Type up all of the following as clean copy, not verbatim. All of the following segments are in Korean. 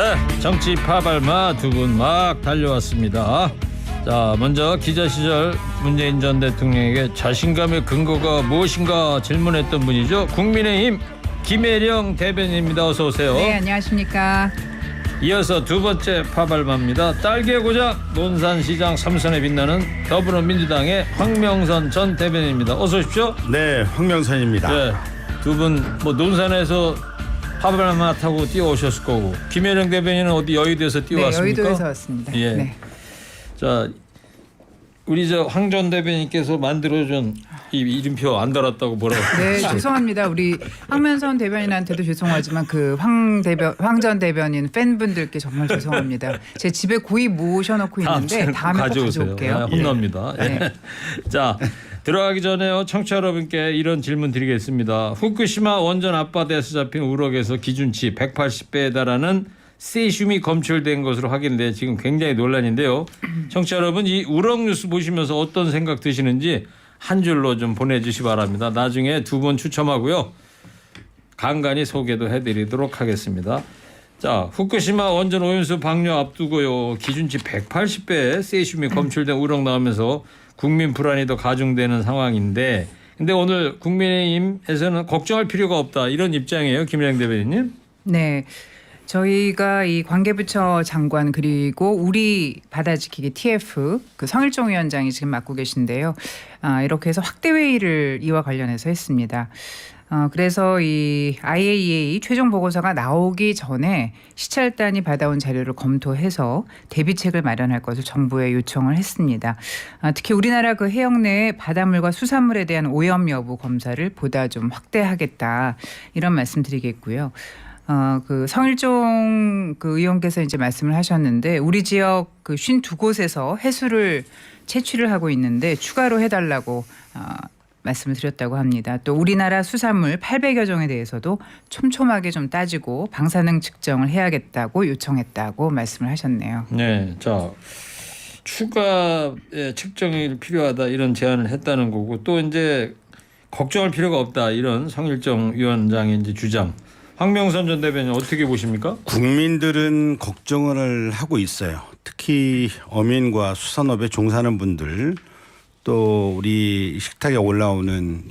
네, 정치 파발마 두 분 막 달려왔습니다. 자, 먼저 기자 시절 문재인 전 대통령에게 자신감의 근거가 무엇인가 질문했던 분이죠. 국민의힘 김혜령 대변인입니다. 어서 오세요. 네, 안녕하십니까. 이어서 두 번째 파발마입니다. 딸기의 고장 논산시장 3선에 빛나는 더불어민주당의 황명선 전 대변인입니다. 어서 오십시오. 네, 황명선입니다. 네, 두 분 뭐 논산에서 파발마 타고 뛰어오셨을 거고, 김혜령 대변인은 어디 여의도에서 뛰어왔습니까? 네, 여의도에서 왔습니다. 예. 네. 자, 우리 저 황 전 대변인께서 만들어준 이 이름표 안 달았다고 뭐라고? 네, 죄송합니다. 우리 황면선 대변인한테도 죄송하지만 그 황 전 대변인 팬분들께 정말 죄송합니다. 제 집에 고이 모셔놓고 있는데 다음에 꼭 가져올게요. 네, 혼납니다. 네. 자, 들어가기 전에요. 청취자 여러분께 이런 질문 드리겠습니다. 후쿠시마 원전 앞바다에서 잡힌 우럭에서 기준치 180배에 달하는 세슘이 검출된 것으로 확인돼 지금 굉장히 논란인데요. 청취자 여러분, 이 우럭 뉴스 보시면서 어떤 생각 드시는지 한 줄로 좀 보내주시 바랍니다. 나중에 두 분 추첨하고요. 간간히 소개도 해드리도록 하겠습니다. 자, 후쿠시마 원전 오염수 방류 앞두고요. 기준치 180배 세슘이 검출된 우럭 나오면서 국민 불안이 더 가중되는 상황인데, 근데 오늘 국민의힘에서는 걱정할 필요가 없다 이런 입장이에요. 김혜령 대변인님. 네. 저희가 이 관계부처 장관 그리고 우리 바다지키기 TF 그 성일종 위원장이 지금 맡고 계신데요. 이렇게 해서 확대 회의를 이와 관련해서 했습니다. 그래서 이 IAEA 최종 보고서가 나오기 전에 시찰단이 받아온 자료를 검토해서 대비책을 마련할 것을 정부에 요청을 했습니다. 특히 우리나라 그 해역 내 바닷물과 수산물에 대한 오염 여부 검사를 보다 좀 확대하겠다 이런 말씀드리겠고요. 그 성일종 그 의원께서 이제 말씀을 하셨는데 우리 지역 그 52곳에서 해수를 채취를 하고 있는데 추가로 해달라고 말씀을 드렸다고 합니다. 또 우리나라 수산물 800여 종에 대해서도 촘촘하게 좀 따지고 방사능 측정을 해야겠다고 요청했다고 말씀을 하셨네요. 네, 자, 추가의 측정이 필요하다 이런 제안을 했다는 거고, 또 이제 걱정할 필요가 없다 이런 성일종 위원장의 이제 주장. 황명선 전 대변인 어떻게 보십니까? 국민들은 걱정을 하고 있어요. 특히 어민과 수산업에 종사하는 분들, 또 우리 식탁에 올라오는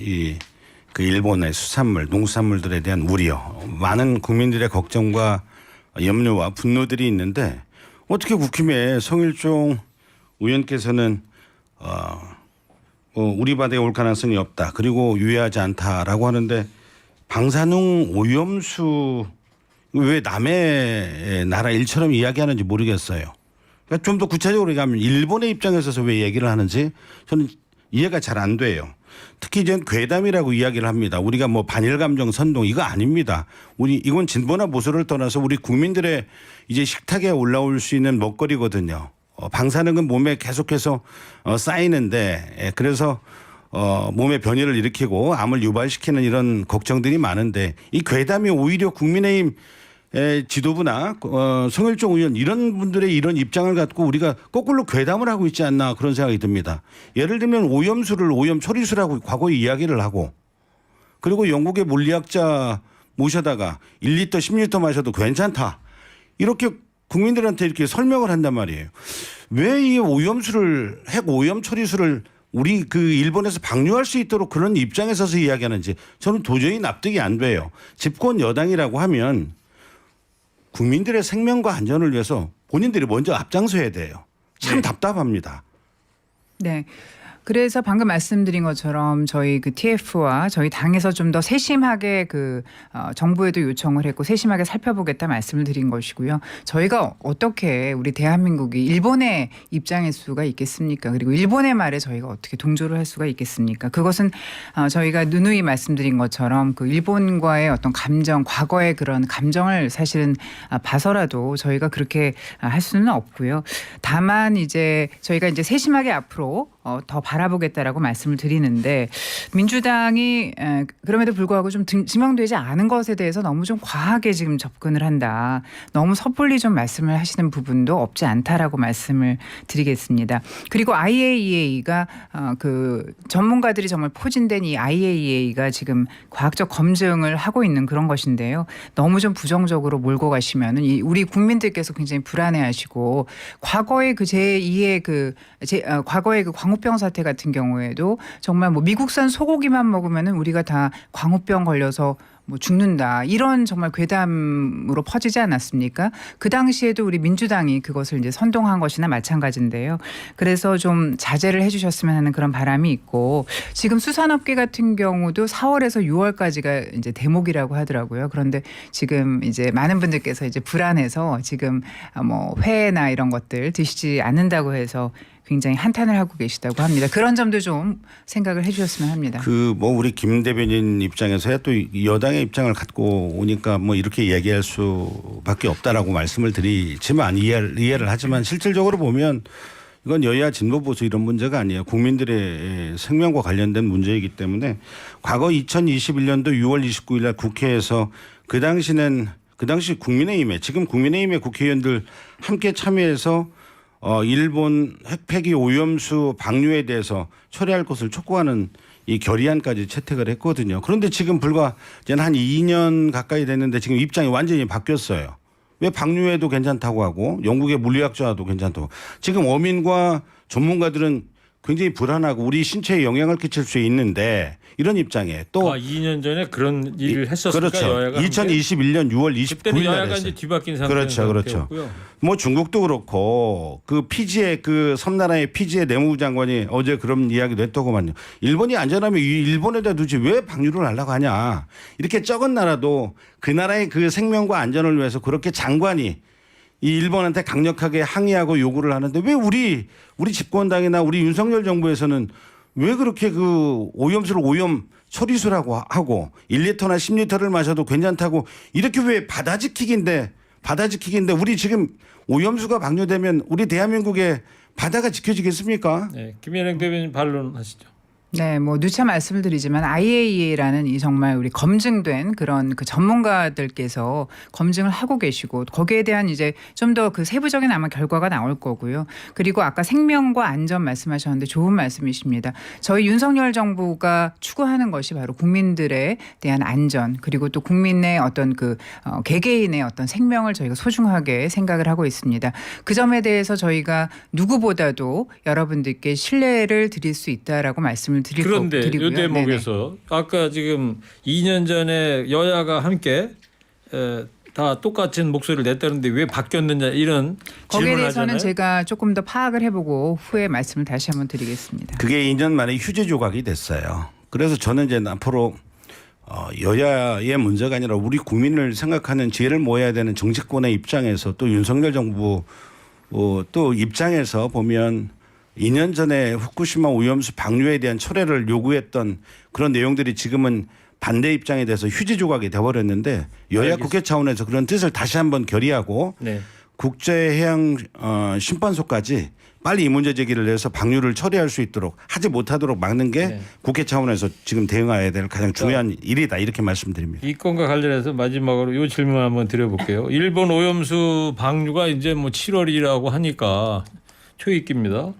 그 일본의 수산물, 농수산물들에 대한 우려, 많은 국민들의 걱정과 염려와 분노들이 있는데 어떻게 국힘의 성일종 의원께서는 우리 바다에 올 가능성이 없다, 그리고 유해하지 않다라고 하는데 방사능 오염수 왜 남의 나라 일처럼 이야기하는지 모르겠어요. 그러니까 좀 더 구체적으로 얘기하면 일본의 입장에 서서 왜 얘기를 하는지 저는 이해가 잘 안 돼요. 특히 이제 괴담이라고 이야기를 합니다. 우리가 뭐 반일 감정 선동 이거 아닙니다. 이건 진보나 보수를 떠나서 우리 국민들의 이제 식탁에 올라올 수 있는 먹거리거든요. 방사능은 몸에 계속해서 쌓이는데, 그래서 몸에 변이를 일으키고 암을 유발시키는 이런 걱정들이 많은데, 이 괴담이 오히려 국민의힘 지도부나 성일종 의원 이런 분들의 이런 입장을 갖고 우리가 거꾸로 괴담을 하고 있지 않나 그런 생각이 듭니다. 예를 들면 오염수를 오염 처리수라고 과거에 이야기를 하고, 그리고 영국의 물리학자 모셔다가 1리터 10리터 마셔도 괜찮다 이렇게 국민들한테 이렇게 설명을 한단 말이에요. 왜 이 오염수를, 핵 오염 처리수를 우리 그 일본에서 방류할 수 있도록 그런 입장에 서서 이야기하는지 저는 도저히 납득이 안 돼요. 집권 여당이라고 하면 국민들의 생명과 안전을 위해서 본인들이 먼저 앞장서야 돼요. 참 답답합니다. 네. 그래서 방금 말씀드린 것처럼 저희 그 TF와 저희 당에서 좀 더 세심하게 그 정부에도 요청을 했고 세심하게 살펴보겠다 말씀을 드린 것이고요. 저희가 어떻게 우리 대한민국이 일본의 입장일 수가 있겠습니까? 그리고 일본의 말에 저희가 어떻게 동조를 할 수가 있겠습니까? 그것은 저희가 누누이 말씀드린 것처럼 그 일본과의 어떤 감정, 과거의 그런 감정을 사실은 봐서라도 저희가 그렇게 할 수는 없고요. 다만 이제 저희가 이제 세심하게 앞으로 더 바라보겠다라고 말씀을 드리는데 민주당이 그럼에도 불구하고 좀 지명되지 않은 것에 대해서 너무 좀 과하게 지금 접근을 한다. 너무 섣불리 좀 말씀을 하시는 부분도 없지 않다라고 말씀을 드리겠습니다. 그리고 IAEA가 그 전문가들이 정말 포진된 이 IAEA가 지금 과학적 검증을 하고 있는 그런 것인데요. 너무 좀 부정적으로 몰고 가시면은 우리 국민들께서 굉장히 불안해하시고 과거의 그 제2의 과거의 그 광우병 사태 같은 경우에도 정말 뭐 미국산 소고기만 먹으면은 우리가 다 광우병 걸려서 뭐 죽는다 이런 정말 괴담으로 퍼지지 않았습니까? 그 당시에도 우리 민주당이 그것을 이제 선동한 것이나 마찬가지인데요. 그래서 좀 자제를 해주셨으면 하는 그런 바람이 있고 지금 수산업계 같은 경우도 4월에서 6월까지가 이제 대목이라고 하더라고요. 그런데 지금 이제 많은 분들께서 이제 불안해서 지금 뭐 회나 이런 것들 드시지 않는다고 해서 굉장히 한탄을 하고 계시다고 합니다. 그런 점도 좀 생각을 해주셨으면 합니다. 그 뭐 우리 김 대변인 입장에서야 또 여당의 입장을 갖고 오니까 뭐 이렇게 얘기할 수밖에 없다라고 말씀을 드리지만 이해를 하지만 실질적으로 보면 이건 여야 진보 보수 이런 문제가 아니에요. 국민들의 생명과 관련된 문제이기 때문에 과거 2021년도 6월 29일 날 국회에서 그 당시 국민의힘에 지금 국민의힘의 국회의원들 함께 참여해서 일본 핵폐기 오염수 방류에 대해서 처리할 것을 촉구하는 이 결의안까지 채택을 했거든요. 그런데 지금 불과 한 2년 가까이 됐는데 지금 입장이 완전히 바뀌었어요. 왜 방류해도 괜찮다고 하고 영국의 물리학자도 괜찮다고. 지금 어민과 전문가들은 굉장히 불안하고 우리 신체에 영향을 끼칠 수 있는데 이런 입장에 또 2년 전에 그런 일을 했었으니까 그렇죠. 여야가 2021년 6월 29일 날 여야가 이제 뒤바뀐 그렇죠. 상태였고요. 뭐 중국도 그렇고 그 피지의 그 섬나라의 피지의 내무부 장관이 어제 그런 이야기도 했더구만요. 일본이 안전하면 일본에다 두지 왜 방류를 하려고 하냐. 이렇게 적은 나라도 그 나라의 그 생명과 안전을 위해서 그렇게 장관이 이 일본한테 강력하게 항의하고 요구를 하는데 왜 우리 집권당이나 우리 윤석열 정부에서는 왜 그렇게 그 오염수를 오염 처리수라고 하고 1리터나 10리터를 마셔도 괜찮다고 이렇게 왜 받아지키기인데 우리 지금 오염수가 방류되면 우리 대한민국의 바다가 지켜지겠습니까? 네, 김현행 대변인 반론하시죠. 네, 뭐 누차 말씀을 드리지만 IAEA라는 이 정말 우리 검증된 그런 그 전문가들께서 검증을 하고 계시고 거기에 대한 이제 좀 더 그 세부적인 아마 결과가 나올 거고요. 그리고 아까 생명과 안전 말씀하셨는데 좋은 말씀이십니다. 저희 윤석열 정부가 추구하는 것이 바로 국민들에 대한 안전 그리고 또 국민의 어떤 그 개개인의 어떤 생명을 저희가 소중하게 생각을 하고 있습니다. 그 점에 대해서 저희가 누구보다도 여러분들께 신뢰를 드릴 수 있다라고 말씀을 그런데 드리고요. 이 대목에서 아까 지금 2년 전에 여야가 함께 다 똑같은 목소리를 냈다는데 왜 바뀌었느냐 이런 거기에 질문을 대해서는 하잖아요. 제가 조금 더 파악을 해보고 후에 말씀을 다시 한번 드리겠습니다. 그게 2년 만에 휴지 조각이 됐어요. 그래서 저는 이제 앞으로 여야의 문제가 아니라 우리 국민을 생각하는 지혜를 모아야 되는 정치권의 입장에서 또 윤석열 정부 또 입장에서 보면 2년 전에 후쿠시마 오염수 방류에 대한 철회를 요구했던 그런 내용들이 지금은 반대 입장에 대해서 휴지 조각이 돼버렸는데 여야 알겠습니다. 국회 차원에서 그런 뜻을 다시 한번 결의하고 네. 국제해양 심판소까지 빨리 이 문제 제기를 해서 방류를 처리할 수 있도록 하지 못하도록 막는 게 네. 국회 차원에서 지금 대응해야 될 가장 중요한 일이다 이렇게 말씀드립니다. 이 건과 관련해서 마지막으로 이 질문 한번 드려볼게요. 일본 오염수 방류가 이제 뭐 7월이라고 하니까 초입기입니다.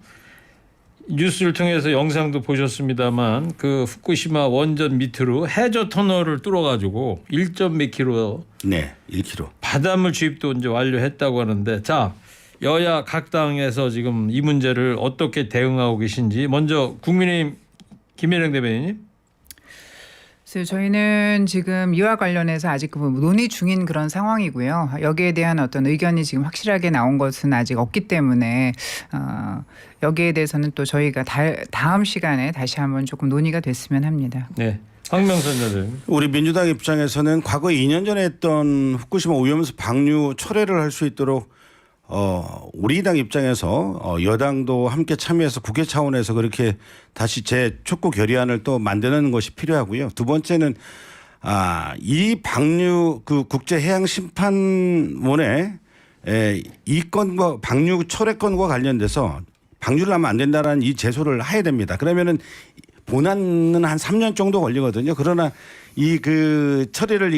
뉴스를 통해서 영상도 보셨습니다만 그 후쿠시마 원전 밑으로 해저 터널을 뚫어가지고 1몇 킬로 네, 1km. 바닷물 주입도 이제 완료했다고 하는데 자 여야 각 당에서 지금 이 문제를 어떻게 대응하고 계신지 먼저 국민의힘 김현행 대변인님. 그래서 저희는 지금 이와 관련해서 아직 논의 중인 그런 상황이고요. 여기에 대한 어떤 의견이 지금 확실하게 나온 것은 아직 없기 때문에 여기에 대해서는 또 저희가 다음 시간에 다시 한번 조금 논의가 됐으면 합니다. 네, 황명선 대변인. 우리 민주당 입장에서는 과거 2년 전에 했던 후쿠시마 오염수 방류 철회를 할 수 있도록 우리 당 입장에서 여당도 함께 참여해서 국회 차원에서 그렇게 다시 재촉구 결의안을 또 만드는 것이 필요하고요. 두 번째는 이 방류 그 국제해양심판원의 이 건과 방류 철회 건과 관련돼서 방주를 하면 안 된다라는 이 제소를 해야 됩니다. 그러면은 본안은 한 3년 정도 걸리거든요. 그러나 이 그 처리를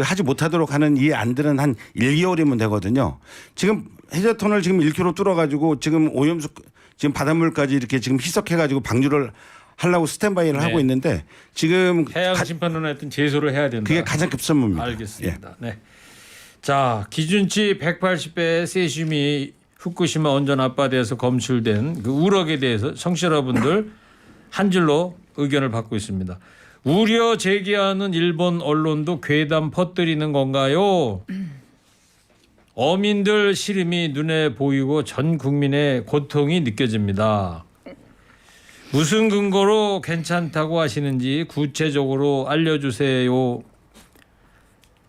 하지 못하도록 하는 이 안들은 한 1개월이면 되거든요. 지금 해저터널 지금 1km 뚫어가지고 지금 오염수 지금 바닷물까지 이렇게 지금 희석해가지고 방류를 하려고 스탠바이를 네. 하고 있는데 지금 해양 심판은 하여튼 제소를 해야 된다. 그게 가장 급선무입니다. 알겠습니다. 네. 자, 기준치 180배 세슘이 후쿠시마 원전 앞바다에서 검출된 그 우럭에 대해서 청취자 여러분들 한 줄로 의견을 받고 있습니다. 우려 제기하는 일본 언론도 괴담 퍼뜨리는 건가요? 어민들 시름이 눈에 보이고 전 국민의 고통이 느껴집니다. 무슨 근거로 괜찮다고 하시는지 구체적으로 알려주세요.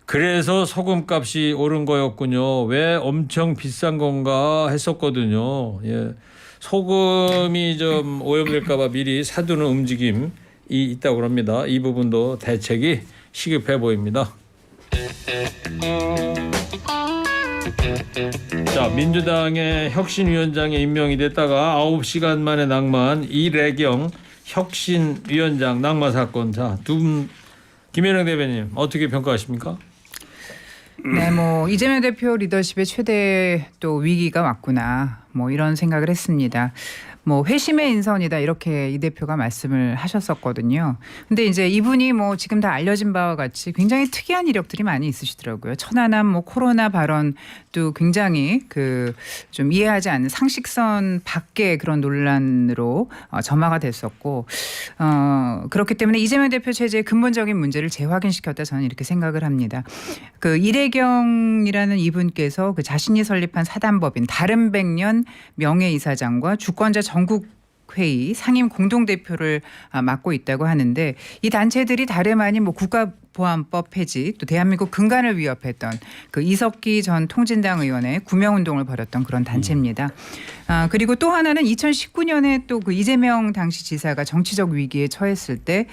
그래서 소금값이 오른 거였군요. 왜 엄청 비싼 건가 했었거든요. 예. 소금이 좀 오염될까봐 미리 사두는 움직임이 있다고 합니다. 이 부분도 대책이 시급해 보입니다. 자, 민주당의 혁신위원장에 임명이 됐다가 9시간 만에 낙마한 이래경 혁신위원장 낙마 사건. 자, 두 분 김현영 대변인 어떻게 평가하십니까? 네, 뭐 이재명 대표 리더십의 최대 또 위기가 왔구나. 뭐 이런 생각을 했습니다. 뭐 회심의 인선이다 이렇게 이 대표가 말씀을 하셨었거든요. 근데 이제 이분이 뭐 지금 다 알려진 바와 같이 굉장히 특이한 이력들이 많이 있으시더라고요. 천안함 뭐 코로나 발언도 굉장히 그 좀 이해하지 않는 상식선 밖의 그런 논란으로 점화가 됐었고 그렇기 때문에 이재명 대표 체제의 근본적인 문제를 재확인시켰다 저는 이렇게 생각을 합니다. 그 이래경이라는 이분께서 그 자신이 설립한 사단법인 다른백년 명예이사장과 주권자 전국회의 상임 공동대표를 맡고 있다고 하는데 이 단체들이 다름 아닌 뭐 국가보안법 폐지 또 대한민국 근간을 위협했던 그 이석기 전 통진당 의원의 구명운동을 벌였던 그런 단체입니다. 그리고 또 하나는 2019년에 또 그 이재명 당시 지사가 정치적 위기에 처했을 때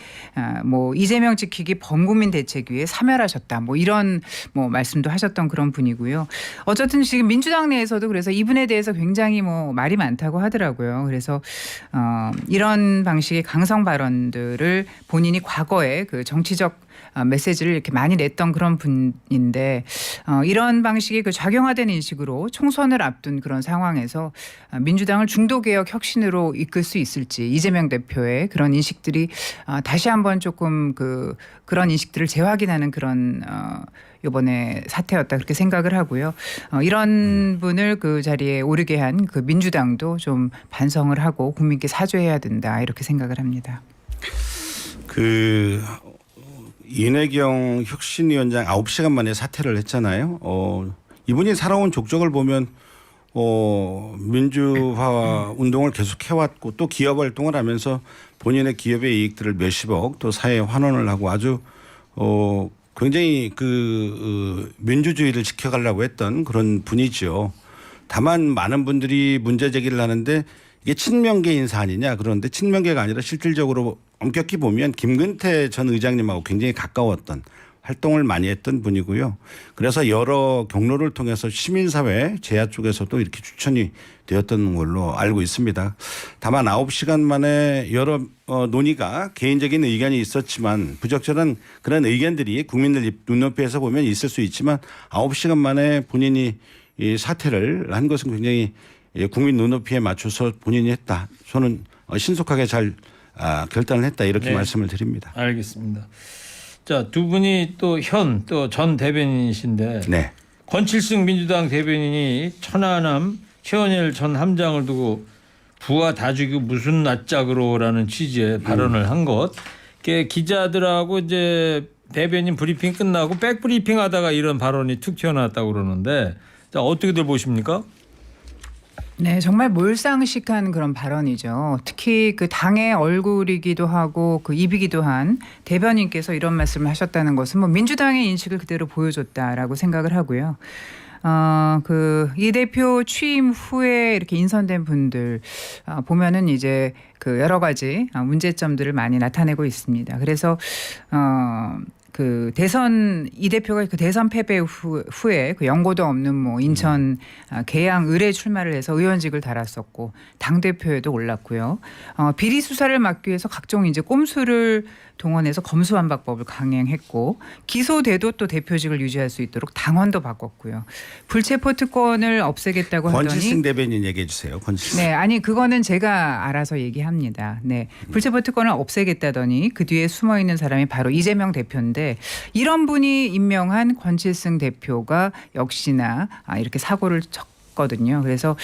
뭐 이재명 지키기 범국민 대책위에 사멸하셨다 뭐 이런 뭐 말씀도 하셨던 그런 분이고요. 어쨌든 지금 민주당 내에서도 그래서 이분에 대해서 굉장히 뭐 말이 많다고 하더라고요. 그래서 이런 방식의 강성 발언들을 본인이 과거에 그 정치적 메시지를 이렇게 많이 냈던 그런 분인데 이런 방식이 그 작용화된 인식으로 총선을 앞둔 그런 상황에서 민주당을 중도개혁 혁신으로 이끌 수 있을지 이재명 대표의 그런 인식들이 다시 한번 조금 그런 인식들을 재확인하는 그런 이번에 사태였다 그렇게 생각을 하고요. 이런 분을 그 자리에 오르게 한 그 민주당도 좀 반성을 하고 국민께 사죄해야 된다 이렇게 생각을 합니다. 이내경 혁신위원장 9시간 만에 사퇴를 했잖아요. 이분이 살아온 족적을 보면 민주화 운동을 계속 해왔고 또 기업 활동을 하면서 본인의 기업의 이익들을 몇십억 또 사회에 환원을 하고 아주 굉장히 민주주의를 지켜가려고 했던 그런 분이죠. 다만 많은 분들이 문제 제기를 하는데 이게 친명계 인사 아니냐 그런데 친명계가 아니라 실질적으로 엄격히 보면 김근태 전 의장님하고 굉장히 가까웠던 활동을 많이 했던 분이고요. 그래서 여러 경로를 통해서 시민사회 제야 쪽에서도 이렇게 추천이 되었던 걸로 알고 있습니다. 다만 9시간 만에 여러 논의가 개인적인 의견이 있었지만 부적절한 그런 의견들이 국민들 눈높이에서 보면 있을 수 있지만 9시간 만에 본인이 이 사퇴를 한 것은 굉장히 국민 눈높이에 맞춰서 본인이 했다. 저는 신속하게 잘 결단을 했다 이렇게 말씀을 드립니다. 알겠습니다. 자, 두 분이 또 전 대변인이신데 네. 권칠승 민주당 대변인이 천안함 최원일 전 함장을 두고 부하 다 죽이고 무슨 낯짝으로라는 취지의 발언을 한 것. 기자들하고 이제 대변인 브리핑 끝나고 백 브리핑 하다가 이런 발언이 툭 튀어나왔다고 그러는데 자, 어떻게들 보십니까? 네, 정말 몰상식한 그런 발언이죠. 특히 그 당의 얼굴이기도 하고 그 입이기도 한 대변인께서 이런 말씀을 하셨다는 것은 뭐 민주당의 인식을 그대로 보여줬다라고 생각을 하고요. 이 대표 취임 후에 이렇게 인선된 분들 보면은 이제 그 여러 가지 문제점들을 많이 나타내고 있습니다. 그래서 그 대선 이 대표가 그 대선 패배 후에 그 연고도 없는 뭐 인천 계양 을에 출마를 해서 의원직을 달았었고 당 대표에도 올랐고요. 비리 수사를 막기 위해서 각종 이제 꼼수를 동원해서 검수완박법을 강행했고 기소돼도 또 대표직을 유지할 수 있도록 당원도 바꿨고요. 불체포 특권을 없애겠다고 하더니 권칠승 대변인 얘기해 주세요. 권칠승. 네, 아니 그거는 제가 알아서 얘기합니다. 네, 불체포 특권을 없애겠다더니 그 뒤에 숨어 있는 사람이 바로 이재명 대표인데 이런 분이 임명한 권칠승 대표가 역시나 이렇게 사고를 쳤거든요. 그래서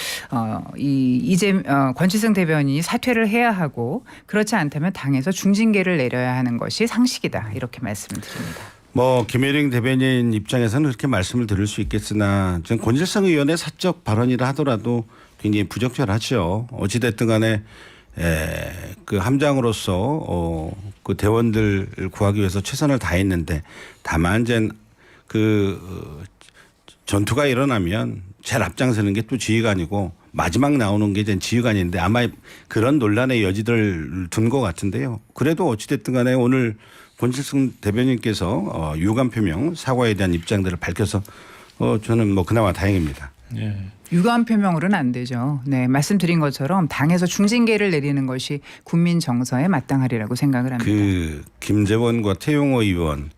권칠승 대변인이 사퇴를 해야 하고 그렇지 않다면 당에서 중징계를 내려야 하는 것이 상식이다 이렇게 말씀을 드립니다. 뭐 김혜령 대변인 입장에서는 그렇게 말씀을 드릴 수 있겠으나 지금 권칠승 의원의 사적 발언이라 하더라도 굉장히 부적절하죠. 어찌됐든 간에 그 함장으로서 그 대원들을 구하기 위해서 최선을 다했는데 다만 이제 그 전투가 일어나면 제일 앞장서는 게 또 지휘관이고 마지막 나오는 게 이제 지휘관인데 아마 그런 논란의 여지를 둔 것 같은데요. 그래도 어찌됐든 간에 오늘 권칠승 대변인께서 유감 표명 사과에 대한 입장들을 밝혀서 저는 뭐 그나마 다행입니다. 예. 유감 표명으로는 안 되죠. 네, 말씀드린 것처럼 당에서 중징계를 내리는 것이 국민 정서에 마땅하리라고 생각을 합니다. 그 김재원과 태용호 의원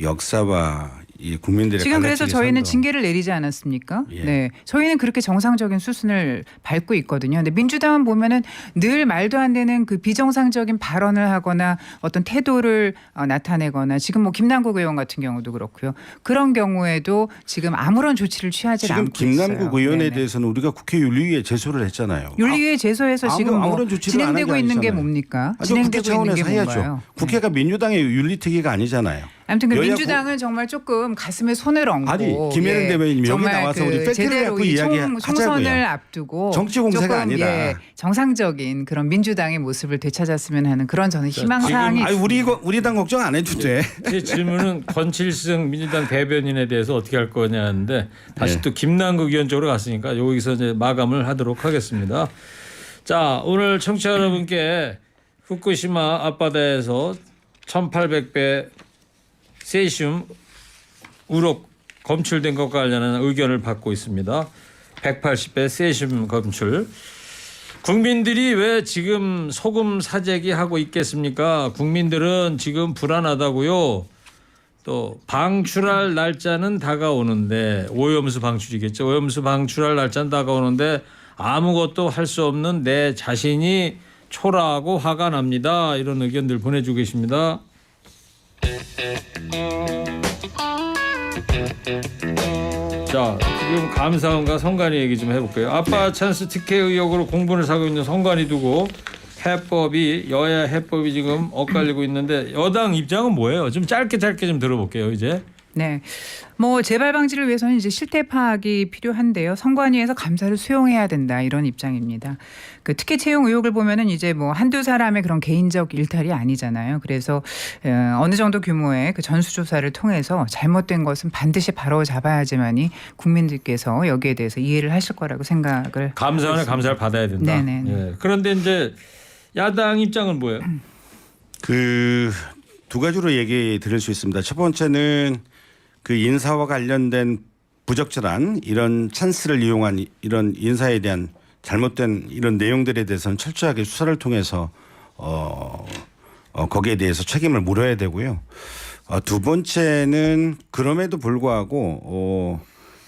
역사와 이 국민들의 지금 그래서 갈라치기 저희는 선도. 징계를 내리지 않았습니까? 예. 네, 저희는 그렇게 정상적인 수순을 밟고 있거든요. 근데 민주당은 보면은 늘 말도 안 되는 그 비정상적인 발언을 하거나 어떤 태도를 나타내거나 지금 뭐 김남국 의원 같은 경우도 그렇고요. 그런 경우에도 지금 아무런 조치를 취하지 지금 않고 있어요. 김남국 의원에 네네. 대해서는 우리가 국회 윤리위에 제소를 했잖아요. 윤리위에 제소해서 지금 뭐 아무런 조치를 안 진행되고 한 게 있는 게 아니잖아요. 뭡니까? 아니, 국회 진행되고 있는 게 차원에서 해야죠. 뭔가요? 국회가 민주당의 윤리특위가 아니잖아요. 아무튼 그 여야 민주당은 정말 조금 가슴에 손을 얹고 아니, 김혜령 대변인이 여기 정말 나와서 우리 팩트를 제대로 갖고 이 이야기하자고요. 총선을 앞두고 정치 공세가 조금, 아니라. 정상적인 그런 민주당의 모습을 되찾았으면 하는 그런 저는 희망사항이 아니 우리 당 걱정 안 해도 돼. 제 질문은 권칠승 민주당 대변인에 대해서 어떻게 할 거냐는데 다시 네. 또 김남국 의원 쪽으로 갔으니까 여기서 이제 마감을 하도록 하겠습니다. 자, 오늘 청취자 여러분께 후쿠시마 앞바다에서 1800배 세슘 우럭 검출된 것과 관련한 의견을 받고 있습니다. 180배 세슘 검출. 국민들이 왜 지금 소금 사재기 하고 있겠습니까? 국민들은 지금 불안하다고요. 또 방출할 날짜는 다가오는데 오염수 방출이겠죠. 오염수 방출할 날짜는 다가오는데 아무것도 할 수 없는 내 자신이 초라하고 화가 납니다. 이런 의견들 보내주고 계십니다. 자, 지금 감사원과 성관이 얘기 좀 해볼게요. 아빠 찬스 특혜 의혹으로 공분을 사고 있는 성관이 두고 여야 해법이 지금 엇갈리고 있는데 여당 입장은 뭐예요? 좀 짧게 좀 들어볼게요. 이제. 네. 뭐 재발 방지를 위해서는 이제 실태 파악이 필요한데요. 선관위에서 감사를 수용해야 된다 이런 입장입니다. 그 특혜 채용 의혹을 보면은 이제 뭐 한두 사람의 그런 개인적 일탈이 아니잖아요. 그래서 어느 정도 규모의 그 전수조사를 통해서 잘못된 것은 반드시 바로 잡아야지만이 국민들께서 여기에 대해서 이해를 하실 거라고 생각을. 감사원의 감사를 받아야 된다. 네네. 예. 그런데 이제 야당 입장은 뭐예요? 그 두 가지로 얘기 드릴 수 있습니다. 첫 번째는 그 인사와 관련된 부적절한 이런 찬스를 이용한 이런 인사에 대한 잘못된 이런 내용들에 대해서는 철저하게 수사를 통해서 거기에 대해서 책임을 물어야 되고요. 두 번째는 그럼에도 불구하고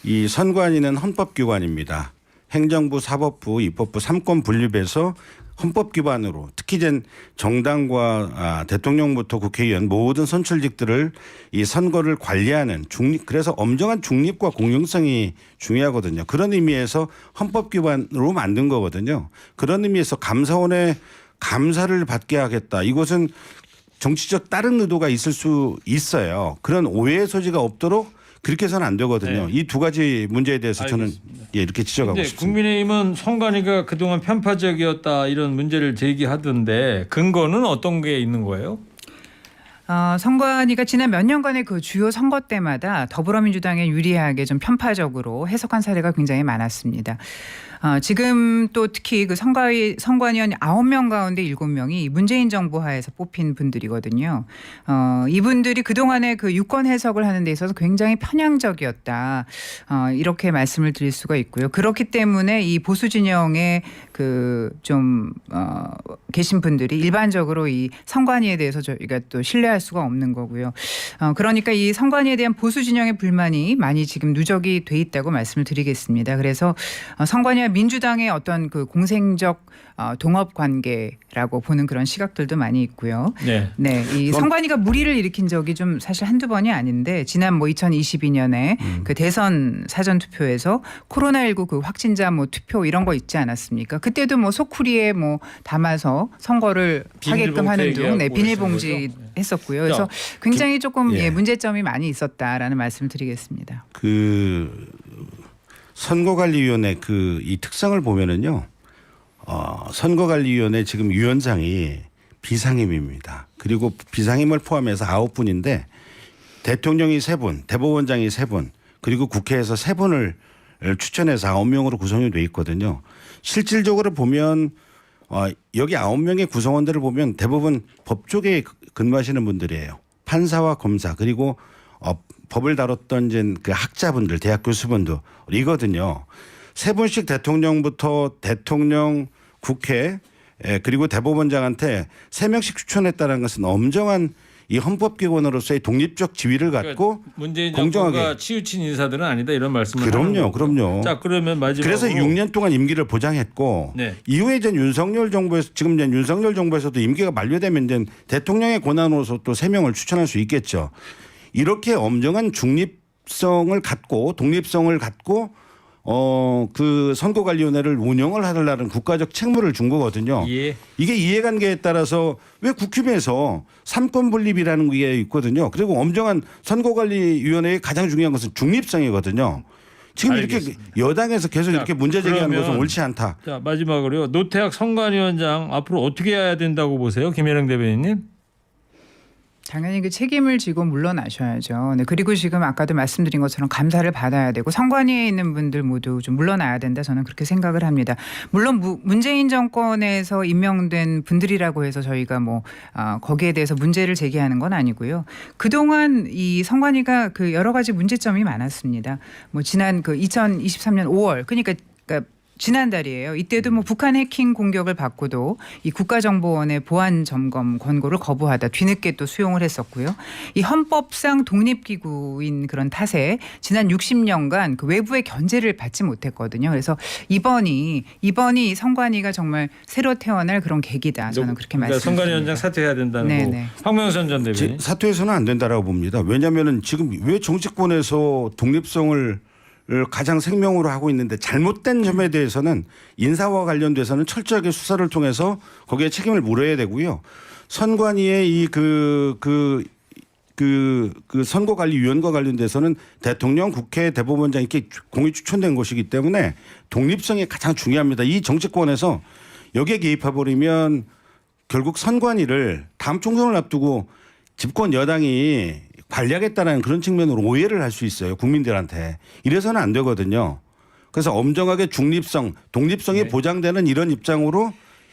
이 선관위는 헌법기관입니다. 행정부, 사법부, 입법부 3권 분립해서 헌법 기반으로 특히 이제 정당과 대통령부터 국회의원 모든 선출직들을 이 선거를 관리하는 중립, 그래서 엄정한 중립과 공정성이 중요하거든요. 그런 의미에서 헌법 기반으로 만든 거거든요. 그런 의미에서 감사원의 감사를 받게 하겠다. 이것은 정치적 다른 의도가 있을 수 있어요. 그런 오해의 소지가 없도록 그렇게 해서는 안 되거든요. 네. 이 두 가지 문제에 대해서 알겠습니다. 저는 이렇게 지적하고 근데 싶습니다. 국민의힘은 선관위가 그동안 편파적이었다 이런 문제를 제기하던데 근거는 어떤 게 있는 거예요? 선관위가 지난 몇 년간의 그 주요 선거 때마다 더불어민주당에 유리하게 좀 편파적으로 해석한 사례가 굉장히 많았습니다. 지금 또 특히 그 선관위원 9명 가운데 7명이 문재인 정부 하에서 뽑힌 분들이거든요. 이분들이 그동안의 그 유권 해석을 하는 데 있어서 굉장히 편향적이었다. 이렇게 말씀을 드릴 수가 있고요. 그렇기 때문에 이 보수 진영에 그 좀 계신 분들이 일반적으로 이 선관위에 대해서 저희가 또 신뢰할 수가 없는 거고요. 그러니까 이 선관위에 대한 보수 진영의 불만이 많이 지금 누적이 돼 있다고 말씀을 드리겠습니다. 그래서 선관위와 민주당의 어떤 그 공생적 동업 관계라고 보는 그런 시각들도 많이 있고요. 네. 네, 이 선관위가 물의를 일으킨 적이 좀 사실 한두 번이 아닌데 지난 뭐 2022년에 그 대선 사전 투표에서 코로나19 그 확진자 뭐 투표 이런 거 있지 않았습니까? 그때도 뭐 소쿠리에 뭐 담아서 선거를 하게끔 하는 등 네, 비닐봉지 했었고요. 그래서 굉장히 조금 예. 문제점이 많이 있었다라는 말씀을 드리겠습니다. 그 선거관리위원회 그 이 특성을 보면은요. 선거관리위원회 지금 위원장이 비상임입니다. 그리고 비상임을 포함해서 9분인데 대통령이 3분, 대법원장이 3분, 그리고 국회에서 3분을 추천해서 9명으로 구성이 돼 있거든요. 실질적으로 보면 여기 9명의 구성원들을 보면 대부분 법 쪽에 근무하시는 분들이에요. 판사와 검사 그리고 법을 다뤘던 이제 그 학자분들, 대학 교수분들이거든요. 3분씩 대통령부터 대통령, 국회 그리고 대법원장한테 3명씩 추천했다는 것은 엄정한 이 헌법기관으로서의 독립적 지위를 갖고 그러니까 문재인 공정하게. 정부가 치우친 인사들은 아니다 이런 말씀을 그럼요. 자 그러면 마지막으로 그래서 6년 동안 임기를 보장했고 네. 이후에 이제 윤석열 정부에서 지금 이제 윤석열 정부에서도 임기가 만료되면 이제 대통령의 권한으로서 또 3명을 추천할 수 있겠죠. 이렇게 엄정한 중립성을 갖고 독립성을 갖고 그 선거관리위원회를 운영을 하려는 국가적 책무를 준 거거든요. 예. 이게 이해관계에 따라서 왜 국힘에서 삼권 분립이라는 게 있거든요. 그리고 엄정한 선거관리위원회의 가장 중요한 것은 중립성이거든요. 지금 알겠습니다. 이렇게 여당에서 계속 자, 이렇게 문제 제기하는 그러면 것은 옳지 않다. 자 마지막으로요. 노태학 선관위원장 앞으로 어떻게 해야 된다고 보세요, 김혜령 대변인님? 당연히 그 책임을 지고 물러나셔야죠. 네, 그리고 지금 아까도 말씀드린 것처럼 감사를 받아야 되고 선관위에 있는 분들 모두 좀 물러나야 된다. 저는 그렇게 생각을 합니다. 물론 문재인 정권에서 임명된 분들이라고 해서 저희가 뭐 거기에 대해서 문제를 제기하는 건 아니고요. 그동안 이 선관위가 그 여러 가지 문제점이 많았습니다. 뭐 지난 그 2023년 5월 그러니까 지난달이에요. 이때도 뭐 북한 해킹 공격을 받고도 이 국가정보원의 보안 점검 권고를 거부하다 뒤늦게 또 수용을 했었고요. 이 헌법상 독립기구인 그런 탓에 지난 60년간 그 외부의 견제를 받지 못했거든요. 그래서 이번이 선관위가 정말 새로 태어날 그런 계기다. 저는 그렇게 그러니까 말씀드립니다. 선관위원장 사퇴해야 된다는 네네. 거고. 황명선 전 대변인. 사퇴해서는 안 된다라고 봅니다. 왜냐하면 지금 왜 정치권에서 독립성을 가장 생명으로 하고 있는데 잘못된 점에 대해서는 인사와 관련돼서는 철저하게 수사를 통해서 거기에 책임을 물어야 되고요. 선관위의 이 그 선거관리위원과 관련돼서는 대통령, 국회, 대법원장 이렇게 공이 추천된 것이기 때문에 독립성이 가장 중요합니다. 이 정치권에서 여기에 개입해버리면 결국 선관위를 다음 총선을 앞두고 집권 여당이 관리하겠다는 그런 측면으로 오해를 할 수 있어요. 국민들한테. 이래서는 안 되거든요. 그래서 엄정하게 중립성, 독립성이 보장되는 이런 입장으로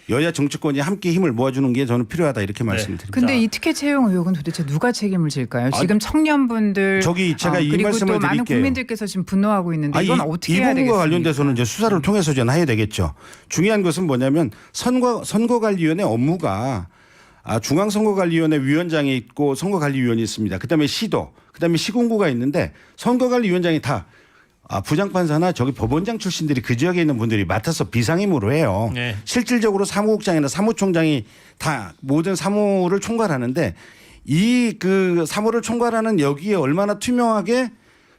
여야 정치권이 함께 힘을 모아주는 게 저는 필요하다 이렇게 말씀드립니다. 근데 이 특혜 채용 의혹은 도대체 누가 책임을 질까요? 지금 청년분들 저기 제가 이 그리고 말씀을 또 많은 드릴게요. 국민들께서 지금 분노하고 있는데 이건 어떻게 이 해야 부분과 되겠습니까? 관련돼서는 이제 수사를 통해서 좀 해야 되겠죠. 중요한 것은 뭐냐면 선거관리위원회 업무가 중앙선거관리위원회 위원장이 있고 선거관리위원이 있습니다. 그다음에 시도, 그다음에 시군구가 있는데 선거관리위원장이 다 부장판사나 저기 법원장 출신들이 그 지역에 있는 분들이 맡아서 비상임으로 해요. 네. 실질적으로 사무국장이나 사무총장이 다 모든 사무를 총괄하는데 이 그 사무를 총괄하는 여기에 얼마나 투명하게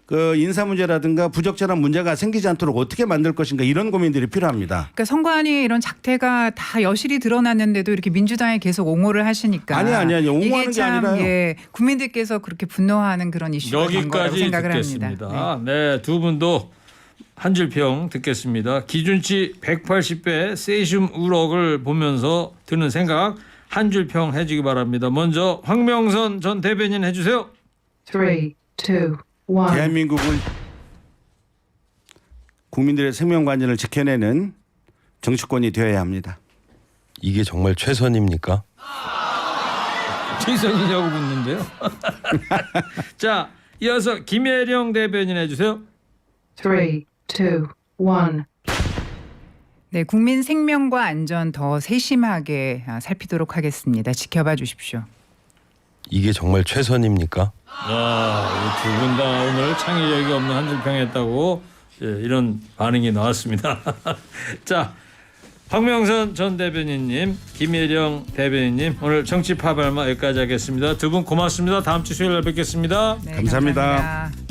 그 인사 문제라든가 부적절한 문제가 생기지 않도록 어떻게 만들 것인가 이런 고민들이 필요합니다. 그러니까 선관위의 이런 작태가 다 여실히 드러났는데도 이렇게 민주당이 계속 옹호를 하시니까 아니 옹호하는 이게 게 참 아니라요. 예, 국민들께서 그렇게 분노하는 그런 이슈가 된 거라고 여기까지 생각을 듣겠습니다. 합니다. 네, 두 분도 한 줄 평 듣겠습니다. 기준치 180배 세슘 우럭을 보면서 드는 생각 한 줄 평 해주기 바랍니다. 먼저 황명선 전 대변인 해주세요. 3, 2, 1. 대한민국은 국민들의 생명관전을 지켜내는 정치권이 되어야 합니다. 이게 정말 최선입니까? 최선이냐고 묻는데요. 자, 이어서 김혜령 대변인 해주세요. 3, 2, 1. 네, 국민 생명과 안전 더 세심하게 살피도록 하겠습니다. 지켜봐 주십시오. 이게 정말 최선입니까? 두 분 다 오늘 창의력이 없는 한 줄 평했다고 이런 반응이 나왔습니다. 자, 황명선 전 대변인님, 김혜령 대변인님 오늘 정치 파발마 여기까지 하겠습니다. 두 분 고맙습니다. 다음 주 수요일 날 뵙겠습니다. 네, 감사합니다. 감사합니다.